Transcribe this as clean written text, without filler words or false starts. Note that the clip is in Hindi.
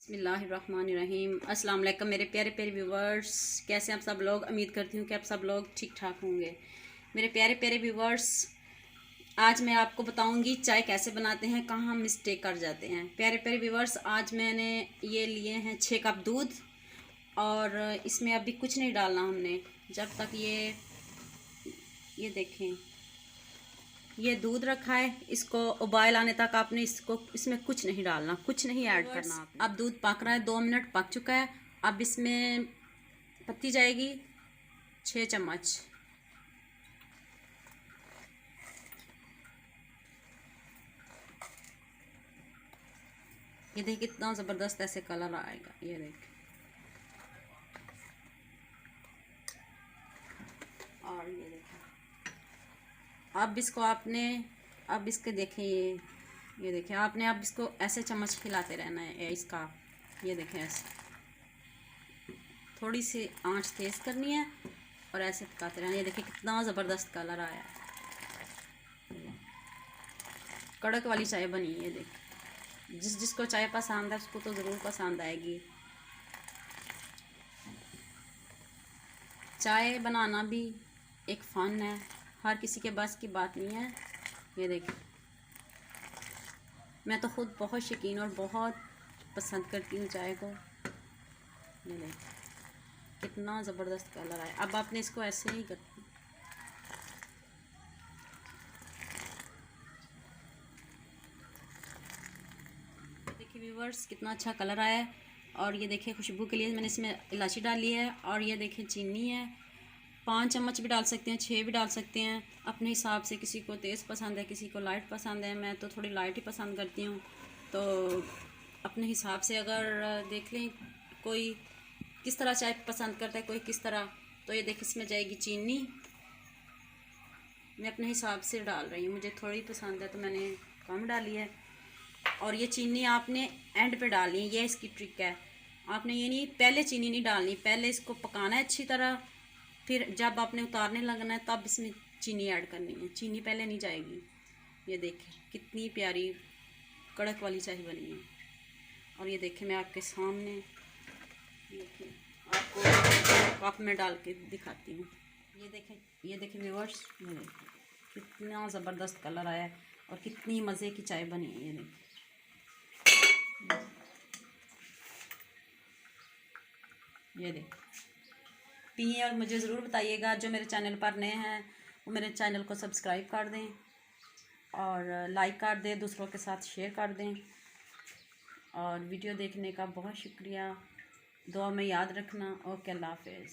बिस्मिल्लाहिर्रहमानिर्रहीम। अस्सलाम वालेकुम मेरे प्यारे प्यारे व्यूवर्स, कैसे आप सब लोग। उम्मीद करती हूँ कि आप सब लोग ठीक ठाक होंगे। मेरे प्यारे प्यारे व्यूवर्स, आज मैं आपको बताऊंगी चाय कैसे बनाते हैं, कहाँ हम मिस्टेक कर जाते हैं। प्यारे प्यारे व्यूवर्स, आज मैंने ये लिए हैं 6 कप दूध और इसमें अभी कुछ नहीं डालना हमने जब तक ये देखें, ये दूध रखा है, इसको उबाल आने तक आपने इसमें कुछ नहीं डालना, कुछ नहीं ऐड करना आपने। अब दूध पक रहा है, 2 मिनट पक चुका है। अब इसमें पत्ती जाएगी 6 चम्मच। ये देखिए कितना ज़बरदस्त ऐसे कलर आएगा, ये देखिए। और ये देखिए, अब इसको आपने, अब इसके देखें, ये देखिए आपने अब इसको ऐसे चम्मच खिलाते रहना है इसका। ये देखें, ऐसे थोड़ी सी आंच तेज़ करनी है और ऐसे पकाते रहना। ये देखिए कितना ज़बरदस्त कलर आया, कड़क वाली चाय बनी। ये देखिए, जिसको चाय पसंद है उसको तो ज़रूर पसंद आएगी। चाय बनाना भी एक फ़न है, हर किसी के बस की बात नहीं है। ये देखिए, मैं तो ख़ुद बहुत शौकीन और बहुत पसंद करती हूँ चाय को। ये देखिए कितना ज़बरदस्त कलर आया। अब आपने इसको ऐसे ही करना, देखिए व्यूवर्स कितना अच्छा कलर आया है। और ये देखिए खुशबू के लिए मैंने इसमें इलायची डाली है। और ये देखिए चीनी है, 5 चम्मच भी डाल सकते हैं, 6 भी डाल सकते हैं अपने हिसाब से। किसी को तेज़ पसंद है, किसी को लाइट पसंद है। मैं तो थोड़ी लाइट ही पसंद करती हूँ, तो अपने हिसाब से अगर देख लें कोई किस तरह चाय पसंद करता है, कोई किस तरह। तो ये देखिए इसमें जाएगी चीनी, मैं अपने हिसाब से डाल रही हूँ, मुझे थोड़ी पसंद है तो मैंने कम डाली है। और ये चीनी आपने एंड पे डालनी है, ये इसकी ट्रिक है। आपने ये नहीं पहले चीनी नहीं डालनी, पहले इसको पकाना है अच्छी तरह, फिर जब आपने उतारने लगना है तब इसमें चीनी ऐड करनी है, चीनी पहले नहीं जाएगी। ये देखिए कितनी प्यारी कड़क वाली चाय बनी है। और ये देखिए मैं आपके सामने देखिए आपको कप में डाल के दिखाती हूँ। ये देखिए व्यूअर्स, ये देखिए कितना ज़बरदस्त कलर आया है और कितनी मज़े की चाय बनी है। ये देखिए, ये देखिए पिए और मुझे ज़रूर बताइएगा। जो मेरे चैनल पर नए हैं वो मेरे चैनल को सब्सक्राइब कर दें और लाइक कर दें, दूसरों के साथ शेयर कर दें। और वीडियो देखने का बहुत शुक्रिया, दुआ में याद रखना। ओके, अल्लाह हाफ़िज़।